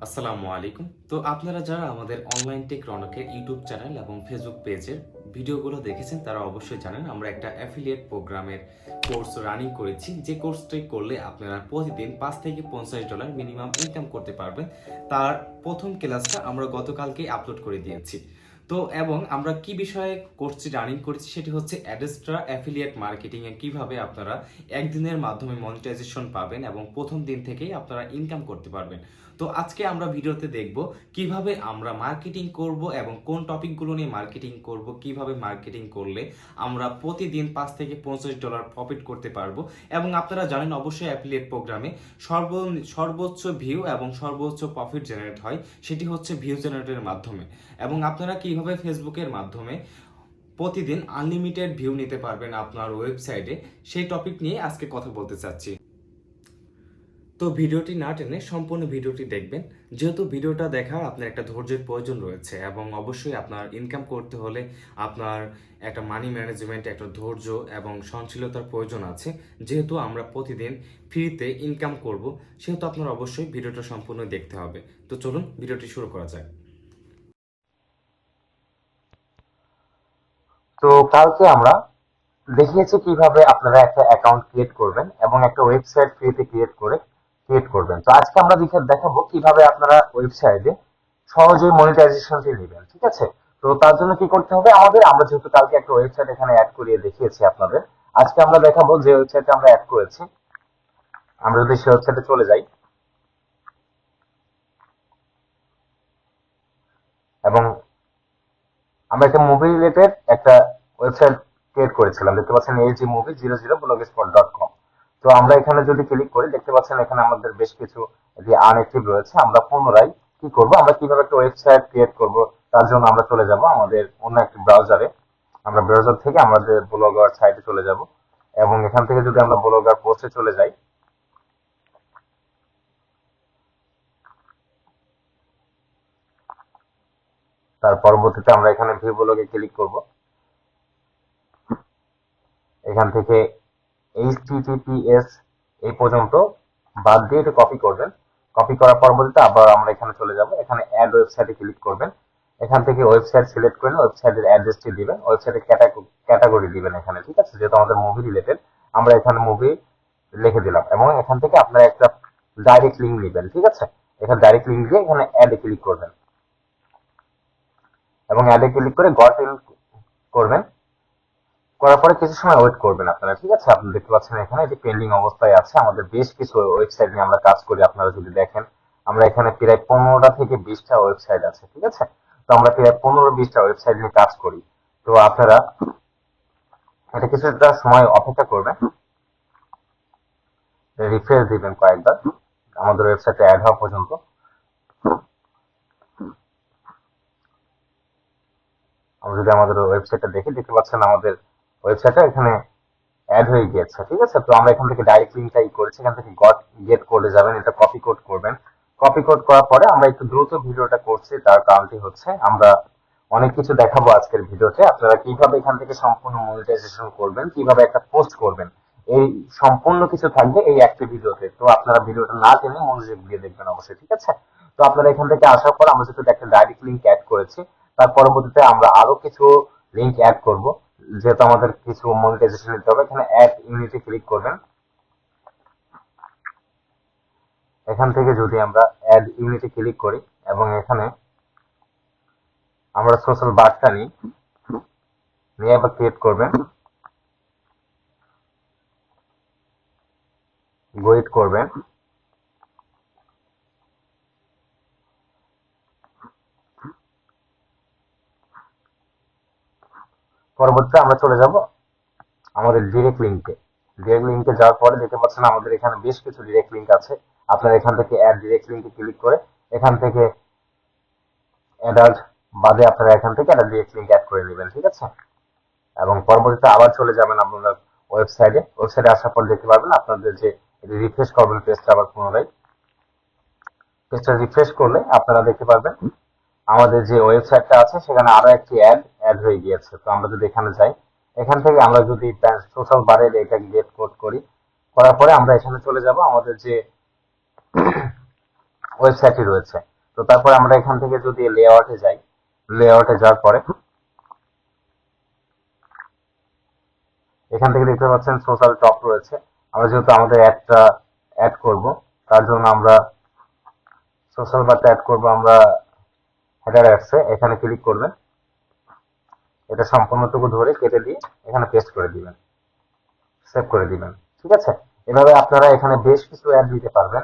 আসসালামু আলাইকুম। তো আপনারা যারা আমাদের অনলাইন টেক রনকের ইউটিউব চ্যানেল এবং ফেসবুক পেজের ভিডিওগুলো দেখেছেন তারা অবশ্যই জানেন আমরা একটা অ্যাফিলিয়েট প্রোগ্রামের কোর্স রানিং করেছি, যে কোর্সটি করলে আপনারা প্রতিদিন $5 থেকে $50 মিনিমাম ইনকাম করতে পারবেন। তার প্রথম ক্লাসটা আমরা গতকালকে আপলোড করে দিয়েছি। তো এবং আমরা কি বিষয়ে কোর্সটি রানিং করেছি সেটি হচ্ছে অ্যাডেস্ট্রা অ্যাফিলিয়েট মার্কেটিং এ কিভাবে আপনারা একদিনের মাধ্যমে মনিটাইজেশন পাবেন এবং প্রথম দিন থেকেই আপনারা ইনকাম করতে পারবেন। তো আজকে আমরা ভিডিওতে দেখব কিভাবে আমরা মার্কেটিং করব এবং কোন টপিকগুলো নিয়ে মার্কেটিং করব, কিভাবে মার্কেটিং করলে আমরা প্রতিদিন $5 থেকে $50 প্রফিট করতে পারবো। এবং আপনারা জানেন অবশ্যই অ্যাফিলিয়েট প্রোগ্রামে সর্বোচ্চ ভিউ এবং সর্বোচ্চ প্রফিট জেনারেট হয়, সেটি হচ্ছে ভিউ জেনারেটের মাধ্যমে। এবং আপনারা কিভাবে ফেসবুকের মাধ্যমে প্রতিদিন আনলিমিটেড ভিউ নিতে পারবেন আপনার ওয়েবসাইটে, সেই টপিক নিয়ে আজকে কথা বলতে চাচ্ছি। তো ভিডিওটি না টেনে সম্পূর্ণ ভিডিওটি দেখবেন, যেহেতু ভিডিওটা দেখার আপনার একটা ধৈর্যের প্রয়োজন রয়েছে এবং অবশ্যই আপনার ইনকাম করতে হলে আপনার একটা মানি ম্যানেজমেন্ট, একটা ধৈর্য এবং সহনশীলতার প্রয়োজন আছে। যেহেতু আমরা প্রতিদিন ফ্রিতে ইনকাম করব, সেহেতু আপনার অবশ্যই ভিডিওটা সম্পূর্ণ দেখতে হবে। তো চলুন ভিডিওটি শুরু করা যাক। তো কালকে আমরা দেখিয়েছি কিভাবে আপনারা একটা অ্যাকাউন্ট ক্রিয়েট করবেন এবং একটা ওয়েবসাইট ফ্রিতে ক্রিয়েট করবেন। তো আজকে আমরা দেখাবো কিভাবে আপনারা ওয়েবসাইটে সহজেই মনিটাইজেশনটি নেবেন। ঠিক আছে? তো তার জন্য কি করতে হবে আমাদের, আমরা যেহেতু কালকে একটা ওয়েবসাইট এখানে অ্যাড করিয়ে দেখিয়েছি আপনাদের, আজকে আমরা দেখাবো যে ওয়েবসাইটে আমরা অ্যাড করেছি। আমরা যদি সেই ওয়েবসাইটে চলে যাই এবং আমরা একটা মুভি রিলেটেড একটা ওয়েবসাইট ক্রিয়েট করেছিলাম, দেখতে পাচ্ছেন agmovie00blogspot.com। তো আমরা এখানে যদি ক্লিক করি দেখতে পাচ্ছেন এখানে আমাদের বেশ কিছু আনএক্টিভ রয়েছে। আমরা পুনরায় কি করব, আমরা কিভাবে একটা ওয়েবসাইট ক্রিয়েট করব তার জন্য আমরা চলে যাব আমাদের অন্য একটি ব্রাউজারে। আমরা ব্রাউজার থেকে আমাদের ব্লগার সাইটে চলে যাব এবং এখান থেকে যদি আমরা ব্লগার পোস্টে চলে যাই, তার পরবর্তীতে আমরা এখানে ভিউ ব্লগে ক্লিক করব। এখান থেকে HTTPS এই পর্যন্ত বাদ দিয়ে এটা কপি করবেন। কপি করার পরবর্তীতে আবার আমরা এখানে চলে যাব, এখানে অ্যাড ওয়েবসাইটে ক্লিক করবেন। এখান থেকে ওয়েবসাইট সিলেক্ট করে ওয়েবসাইটের অ্যাড্রেসটি দিবেন, ওয়েবসাইটের ক্যাটাগরি দিবেন এখানে। ঠিক আছে? যেহেতু আমাদের মুভি রিলেটেড, আমরা এখানে মুভি লিখে দিলাম এবং এখান থেকে আপনারা একটা ডাইরেক্ট লিঙ্ক নেবেন। ঠিক আছে? এখানে ডাইরেক্ট লিঙ্ক দিয়ে এখানে অ্যাডে ক্লিক করবেন এবং অ্যাডে ক্লিক করে গট ইন করবেন। করার পরে কিছু সময় ওয়েট করবেন আপনারা। ঠিক আছে? আপনি দেখতে পাচ্ছেন এখানে এটি পেন্ডিং অবস্থায় আছে। আমাদের বেশ কিছু ওয়েবসাইট নিয়ে আমরা কাজ করি, আপনারা যদি দেখেন আমরা এখানে প্রায় 15টা থেকে 20টা ওয়েবসাইট আছে। ঠিক আছে? তো আমরা প্রায় 15-20টা ওয়েবসাইট নিয়ে কাজ করি। তো আপনারা এটা কিছুটা সময় অপেক্ষা করবেন, রিফ্রেশ দিবেন কয়েকবার আমাদের ওয়েবসাইটে অ্যাড হওয়া পর্যন্ত। আমরা যদি আমাদের ওয়েবসাইটটা দেখি দেখতে পাচ্ছেন আমাদের ওয়েবসাইটটা এখানে অ্যাড হয়ে গিয়েছে। ঠিক আছে? তো আমরা এখান থেকে ডাইরেক্ট লিঙ্কটাই করেছি, এখান থেকে গেট কোডে যাবেন, এটা কপি কোড করবেন। কপি কোড করার পরে আমরা একটু দ্রুত ভিডিওটা করছি, তার কারণটি হচ্ছে আমরা অনেক কিছু দেখাবো আজকের ভিডিওতে। আপনারা কিভাবে এখান থেকে সম্পূর্ণ মনিটাইজেশন করবেন, কিভাবে একটা পোস্ট করবেন, এই সম্পূর্ণ কিছু থাকবে এই একটা ভিডিওতে। তো আপনারা ভিডিওটা না টেনে মনোযোগ দিয়ে দেখবেন অবশ্যই। ঠিক আছে? তো আপনারা এখান থেকে আসার পর আমরা যেহেতু একটা ডাইরেক্ট লিঙ্ক অ্যাড করেছি, তার পরবর্তীতে আমরা আরো কিছু লিঙ্ক অ্যাড করব। যেহেতু আমাদের কিছু মনিটাইজেশন নিতে হবে, এখানে অ্যাড ইউনিটে ক্লিক করবেন। এখান থেকে যদি আমরা অ্যাড ইউনিটে ক্লিক করি এবং এখানে আমরা সোশ্যাল বারটা নিয়ে আবার ক্রিয়েট করবেন, ওয়েট করবেন। পরবর্তীতে আমরা চলে যাব আমাদের ডিরেক্ট লিঙ্কে। ডিরেক্ট লিঙ্কে যাওয়ার পরে দেখতে পাচ্ছেন আমাদের এখানে বেশ কিছু ডিরেক্ট লিঙ্ক আছে। আপনারা এখান থেকে অ্যাড ডিরেক্ট লিঙ্কে ক্লিক করে এখান থেকে অ্যাডাল্ট বাদে আপনারা এখান থেকে একটা ডিরেক্ট লিঙ্ক অ্যাড করে নেবেন। ঠিক আছে? এবং পরবর্তীতে আবার চলে যাবেন আপনারা ওয়েবসাইটে আসার পর দেখতে পাবেন আপনাদের যে রিফ্রেশ করবেন পেজটা, আবার পুনরায় পেজটা রিফ্রেশ করলে আপনারা দেখতে পারবেন আমাদের যে ওয়েবসাইটটা আছে সেখানে আরো একটি অ্যাড হয়ে গিয়েছে। তো আমরা যদি এখানে যাই, এখান থেকে আমরা যদি সোশ্যাল বারের এটা গেট কোড করি, করার পরে আমরা এখানে চলে যাব আমাদের যে ওয়েবসাইটটি রয়েছে। তো তারপর আমরা এখান থেকে যদি লেআউটে যাই, লেআউটে যাওয়ার পরে এখান থেকে দেখতে পাচ্ছেন সোশ্যাল টপ রয়েছে। আমরা যেহেতু আমাদের অ্যাডটা অ্যাড করব, তার জন্য আমরা সোশ্যাল বারটা অ্যাড করব আমরা হেডার অ্যাডসে। এখানে ক্লিক করবেন, এটা সম্পূর্ণটুকু ধরে কেটে দিয়ে এখানে পেস্ট করে দিবেন, সেভ করে দিবেন। ঠিক আছে, এভাবে আপনারা এখানে বেশ কিছু অ্যাড দিতে পারবেন।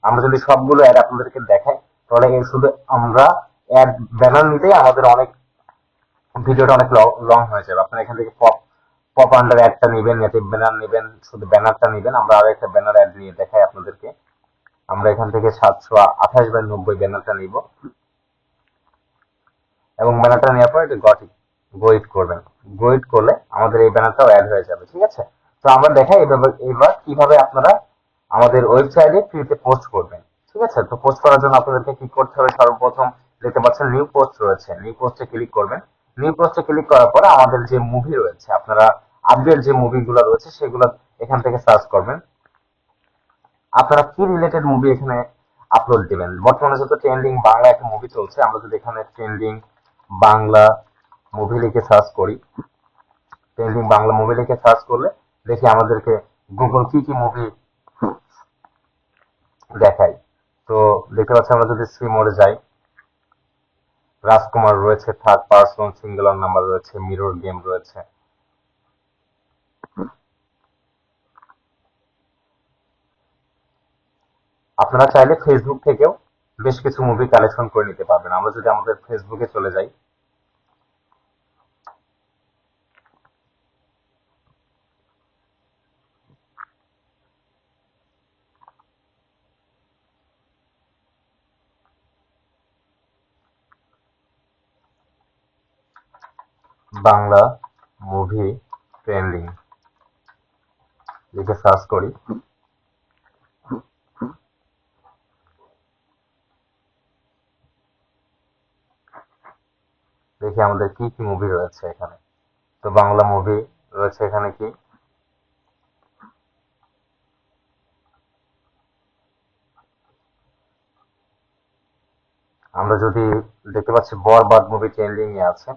আমরা যদি সবগুলো অ্যাড আপনাদেরকে দেখাই, তাহলে শুধু আমরা অ্যাড ব্যানার নিতেই আমাদের অনেক ভিডিওটা অনেক লং হয়ে যাবে। আপনারা এখান থেকে পপ পপ আন্ডার অ্যাডটা নেবেন, নেটিভ ব্যানার নেবেন, শুধু ব্যানারটা নেবেন। আমরা আরো একটা ব্যানার অ্যাড নিয়ে দেখাই আপনাদেরকে। আমরা এখান থেকে 728/90 ব্যানারটা নিব এবং ব্যানারটা নেওয়ার পর এটা গোইট করবেন। গোইট করলে আমাদের এই ব্যানারটাও অ্যাড হয়ে যাবে। ঠিক আছে, তো আমরা দেখাই এবার কিভাবে আপনারা আমাদের ওয়েবসাইটে ফ্রিতে পোস্ট করবেন। ঠিক আছে, তো পোস্ট করার জন্য আপনাদেরকে কি করতে হবে, সর্বপ্রথম দেখতে পাচ্ছেন নিউ পোস্ট রয়েছে, নিউ পোস্টে ক্লিক করবেন। নিউ পোস্টে ক্লিক করার পরে আমাদের যে মুভি রয়েছে, আপনারা আপডেট যে মুভিগুলো রয়েছে সেগুলো এখান থেকে সার্চ করবেন। আপনারা কি রিলেটেড মুভি এখানে আপলোড দিবেন। বর্তমানে যেহেতু ট্রেন্ডিং বাংলা একটা মুভি চলছে, আমরা যদি এখানে ট্রেন্ডিং বাংলা মুভি লিখে সার্চ করি, ট্রেন্ডিং বাংলা মুভি লিখে সার্চ করলে দেখি আমাদেরকে গুগল কি কি মুভি দেখায়। তো দেখতে পাচ্ছি আমরা যদি সি মোডে যাই, রাজকুমার রয়েছে, থার্ড পার্সন, সিঙ্গেল নাম্বার রয়েছে, মিরর গেম রয়েছে। আপনারা চাইলে ফেসবুক থেকেও বেশ কিছু মুভি কালেকশন করে নিতে পারবেন। আমরা যদি আমাদের ফেসবুকে চলে যাই, বাংলা মুভি ট্রেন্ডিং লিখে সার্চ করি, দেখি আমাদের কি কি মুভি রয়েছে এখানে। তো বাংলা মুভি রয়েছে এখানে কি, আমরা যদি দেখতে পাচ্ছি বরবাদ মুভি ট্রেন্ডিং এ আছে।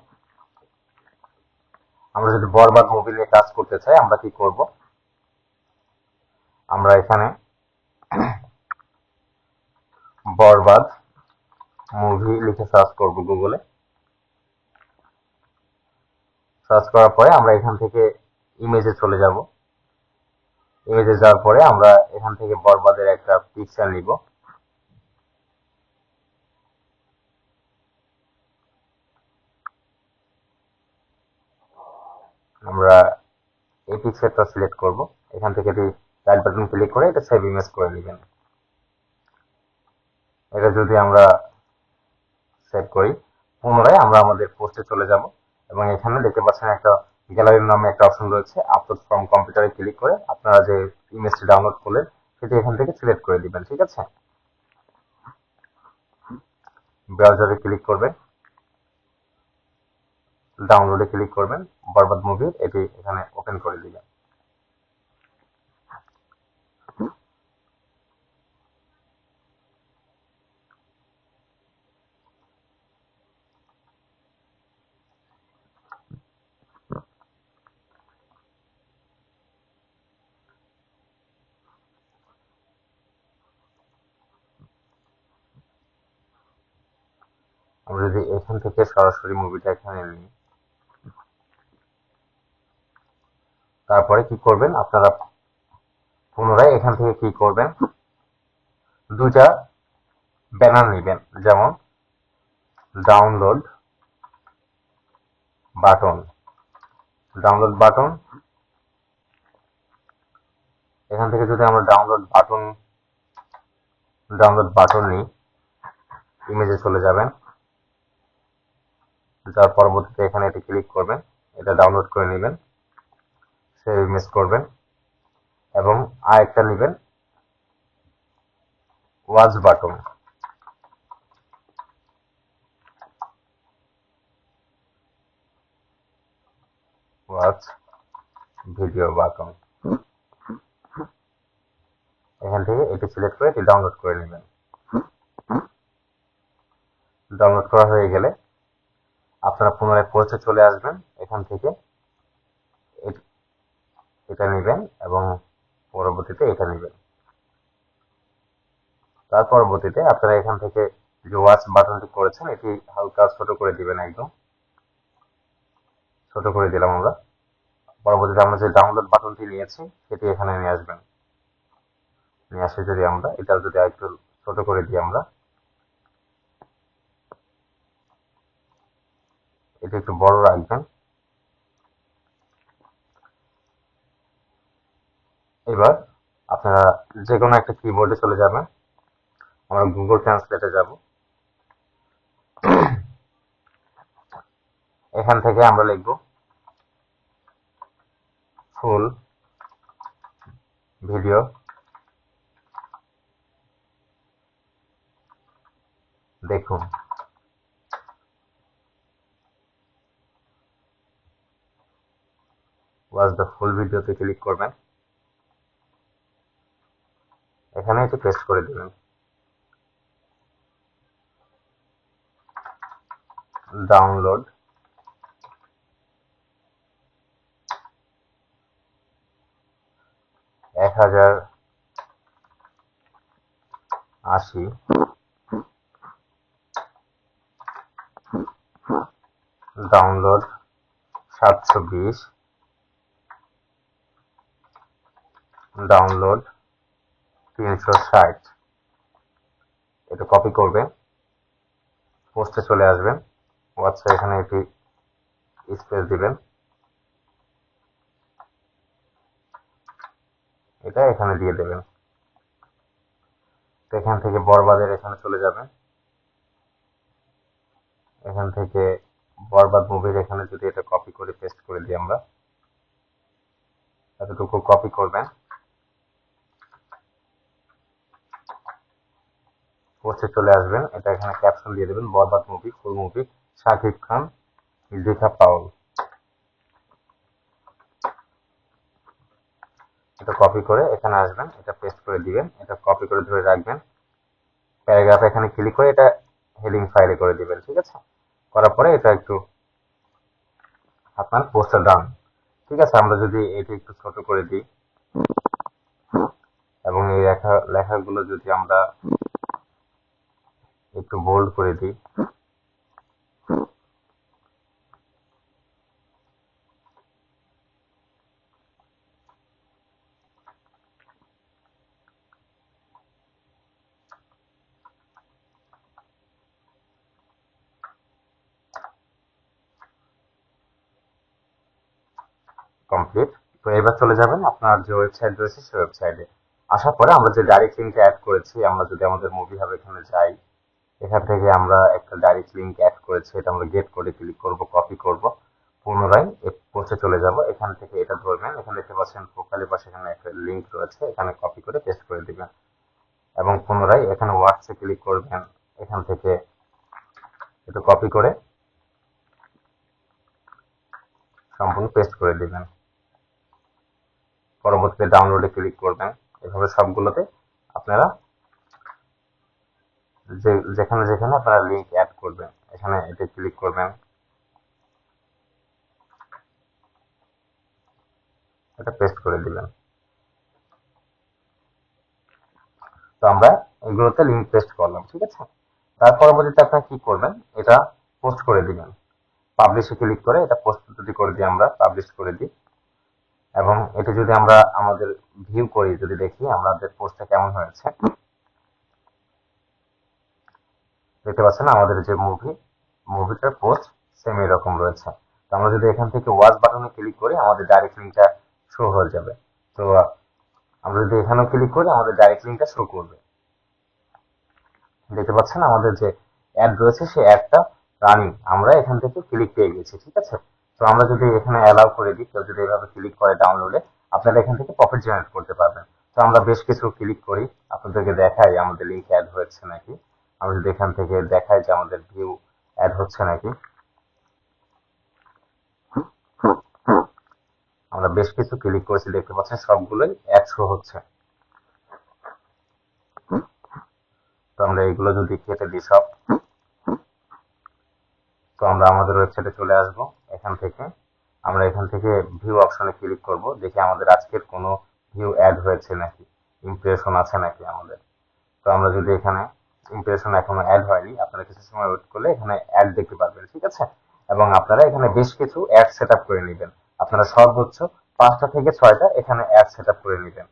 আমরা যদি বরবাদ মুভি নিয়ে কাজ করতে চাই, আমরা কি করব, আমরা এখানে বরবাদ মুভি লিখে সার্চ করব গুগলে। সার্চ করার পরে আমরা এখান থেকে ইমেজে চলে যাব। ইমেজে যাওয়ার পরে আমরা এখান থেকে বরবাদের একটা পিকচার নিব। আমরা এই পিকচারটা সিলেক্ট করব। এখান থেকে রাইট বাটন ক্লিক করে এটা সেভ ইমেজ করে নেবেন। এটা যদি আমরা সেভ করি, পুনরায় আমরা আমাদের পোস্টে চলে যাব এবং এখানে দেখতে পাচ্ছেন একটা গ্যালারির নামে একটা অপশন রয়েছে। আপলোড ফ্রম কম্পিউটারে ক্লিক করে আপনারা যে ইমেজটি ডাউনলোড করলেন সেটি এখান থেকে সিলেক্ট করে দিবেন। ঠিক আছে, ব্রাউজারে ক্লিক করবেন, ডাউনলোডে ক্লিক করবেন, বরবাদ মুভি এটি এখানে ওপেন করে দিবেন। আমরা যদি এখান থেকে সরাসরি মুভিটা এখানে নিই, তারপরে কি করবেন, আপনারা পুনরায় এখান থেকে কি করবেন, দুটা ব্যানার নেবেন, যেমন ডাউনলোড বাটন, ডাউনলোড বাটন। এখান থেকে যদি আমরা ডাউনলোড বাটন নিই, ইমেজে চলে যাবেন, যার পরবর্তীতে এখানে এটি ক্লিক করবেন, এটা ডাউনলোড করে নেবেন, সেভ ইমেজ করবেন এবং আরেকটা নেবেন watch button. Watch video button, এখান থেকে এটি সিলেক্ট করে এটি ডাউনলোড করে নেবেন। ডাউনলোড করা হয়ে গেলে আপনারা পুনরায় পোস্টে চলে আসবেন। এখান থেকে এটা নেবেন এবং পরবর্তীতে এটা নেবেন। তার পরবর্তীতে আপনারা এখান থেকে যে ওয়াচ বাটনটি করেছেন এটি হালকা ছোট করে দিবেন, একদম ছোট করে দিলাম আমরা। পরবর্তীতে আমরা যে ডাউনলোড বাটনটি নিয়েছি সেটি এখানে নিয়ে আসবেন। নিয়ে আসে যদি আমরা এটা যদি একটু ছোট করে দিই, আমরা এটা একটু বড় রাখবেন। এবার আপনারা যে কোনো একটা কিবোর্ডে চলে যাবেন। আমরা গুগল ট্রান্সলেটে যাব। এখান থেকে আমরা লিখব ফুল ভিডিও দেখুন। ওয়াচ দ্য ফুল ভিডিওতে ক্লিক করবেন। এখানে এটি পেস্ট করে দিবেন। Download 1080, download 720, download 360। এটা কপি করবেন, পোস্টে চলে আসবেন। ওয়াচে এখানে এটি স্পেস দিবেন, এটা এখানে দিয়ে দেবেন। তো এখান থেকে বরবাদের এখানে চলে যাবেন। এখান থেকে বরবাদ মুভির এখানে যদি এটা কপি করে পেস্ট করে দিই আমরা, এতটুকু কপি করবেন, পোস্টে চলে আসবেন। এটা এখানে ক্যাপশন দিয়ে দেবেন বরবাদ movie, full movie, Shakib Khan, ইজিকা Paul. এটা কপি করে এখানে আসবেন, এটা পেস্ট করে দিবেন, এটা কপি করে ধরে রাখবেন। প্যারাগ্রাফ এখানে ক্লিক করে এটা হেডিং ফাইলে করে দিবেন। ঠিক আছে, করার পরে এটা একটু আপনার পোস্টার ডান। ঠিক আছে, আমরা যদি এটি একটু ছোট করে দিই এবং এই লেখাগুলো যদি আমরা একটু বোল্ড করে দিই, কমপ্লিট। তো এবার চলে যাবেন আপনার যে ওয়েবসাইট রয়েছে সেই ওয়েবসাইটে। আসার পরে আমরা যে ডাইরেক্ট লিঙ্কটা অ্যাড করেছি, আমরা যদি আমাদের মুভি হাব এখানে যাই, এখান থেকে আমরা একটা ডাইরেক্ট লিঙ্ক অ্যাড করেছি, এটা আমরা গেট করে ক্লিক করব, কপি করব, পুনরায় পোস্টে চলে যাব। এখান থেকে এটা ধরবেন, এখানে দেখতে পাচ্ছেন প্রোফাইলের পাশে এখানে একটা লিঙ্ক রয়েছে, এখানে কপি করে পেস্ট করে দিবেন এবং পুনরায় এখানে ওয়াটসে ক্লিক করবেন। এখান থেকে এটা কপি করে সম্পূর্ণ পেস্ট করে দিবেন। পরবর্তীতে ডাউনলোডে ক্লিক করবেন। এভাবে সবগুলোতে আপনারা যেখানে যেখানে আপনারা লিঙ্ক অ্যাড করবেন এখানে এটা ক্লিক করবেন, এটা পেস্ট করে দিবেন। তো আমরা এগুলোতে লিঙ্ক পেস্ট করলাম। ঠিক আছে, তার পরবর্তীতে আপনারা কি করবেন, এটা পোস্ট করে দিবেন। পাবলিশে ক্লিক করে এটা পোস্ট যদি করে দিই, আমরা পাবলিশ করে দিই এবং এটা যদি আমরা আমাদের ভিউ করি, যদি দেখি আমাদের পোস্টটা কেমন হয়েছে, দেখতে পাচ্ছেন আমাদের যে মুভিটার পোস্ট সেম এরকম রয়েছে। তো আমরা যদি এখান থেকে ওয়াচ বাটনে ক্লিক করি আমাদের ডাইরেক্ট লিঙ্কটা শো হয়ে যাবে। তো আমরা যদি এখানেও ক্লিক করি আমাদের ডাইরেক্ট লিঙ্কটা শো করবে। দেখতে পাচ্ছেন আমাদের যে অ্যাড রয়েছে সেই অ্যাডটা রানিং, আমরা এখান থেকে ক্লিক পেয়ে গেছি। ঠিক আছে, তো আমরা যদি এখানে অ্যালাউ করে দিই, কেউ যদি এভাবে ক্লিক করে ডাউনলোডে, আপনারা এখান থেকে প্রফিট জেনারেট করতে পারবেন। তো আমরা বেশ কিছু ক্লিক করি, আপনাদেরকে দেখাই আমাদের লিঙ্ক অ্যাড হয়েছে নাকি। আমরা যদি এখান থেকে দেখাই যে আমাদের ভিউ অ্যাড হচ্ছে নাকি, আমরা বেশ কিছু ক্লিক করেছি, দেখতে পাচ্ছেন সবগুলোই অ্যাড শো হচ্ছে। তো আমরা এগুলো যদি কেটে দিই সব, তো আমরা আমাদের ওয়েবসাইটে চলে আসব। এখান থেকে আমরা এখান থেকে ভিউ অপশনে ক্লিক করব, দেখি আমাদের আজকের কোনো ভিউ অ্যাড হয়েছে নাকি, ইমপ্রেশন আছে নাকি আমাদের। তো আমরা যদি এখানে ইমপ্রেশন এখনো অ্যাড হয়নি, আপনারা কিছু সময় ওয়েট করলে এখানে অ্যাড দেখতে পারবেন, ঠিক আছে। এবং আপনারা এখানে বেশ কিছু অ্যাড সেট আপ করে নেবেন। আপনারা সর্বোচ্চ 5টা থেকে 6টা এখানে অ্যাড সেট আপ করে নেবেন।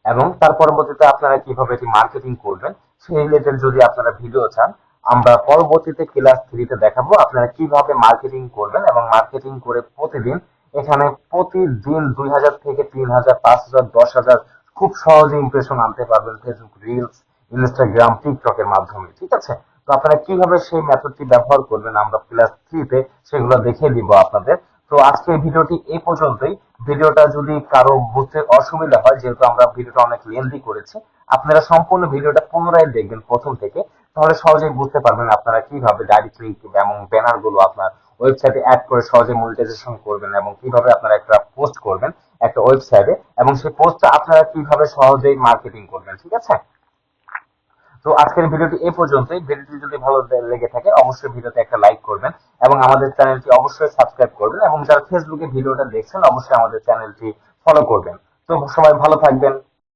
এবং তার পরবর্তীতে আপনারা কিভাবে এটি মার্কেটিং করবেন সেই রিলেটেড যদি আপনারা ভিডিও চান, আমরা পরবর্তীতে ক্লাস 3-তে দেখাবো আপনারা কিভাবে মার্কেটিং করবেন এবং মার্কেটিং করে প্রতিদিন এখানে প্রতিদিন 2000 থেকে 3000, 5000, 10,000 খুব সহজে ইমপ্রেশন আনতে পারবেন ফেসবুক রিলস, ইনস্টাগ্রাম, টিকটকের মাধ্যমে, ঠিক আছে। তো আপনারা কিভাবে সেই মেথডটি ব্যবহার করবেন আমরা ক্লাস 3-তে সেগুলো দেখিয়ে দিব আপনাদের। তো আজকের ভিডিওটি এই পর্যন্তই। ভিডিওটা যদি কারো বুঝতে অসুবিধা হয়, যেহেতু আমরা ভিডিওটা অনেক লেন্থি করেছি, আপনারা সম্পূর্ণ ভিডিওটা পুনরায় দেখবেন প্রথম থেকে, তাহলে সহজেই বুঝতে পারবেন আপনারা কিভাবে ডাইরেক্টলি এবং ব্যানার গুলো আপনার ওয়েবসাইটে অ্যাড করে সহজে মনিটাইজেশন করবেন এবং কিভাবে আপনারা একটা পোস্ট করবেন একটা ওয়েবসাইটে, এবং সেই পোস্টটা আপনারা কিভাবে সহজেই মার্কেটিং করবেন, ঠিক আছে। তো আজকের ভিডিওটি এই পর্যন্তই। ভিডিওটি যদি ভালো লেগে থাকে অবশ্যই ভিডিওতে একটা লাইক করবেন এবং আমাদের চ্যানেলটি অবশ্যই সাবস্ক্রাইব করবেন, এবং যারা ফেসবুকে ভিডিওটা দেখছেন অবশ্যই আমাদের চ্যানেলটি ফলো করবেন। তো সবাই ভালো থাকবেন।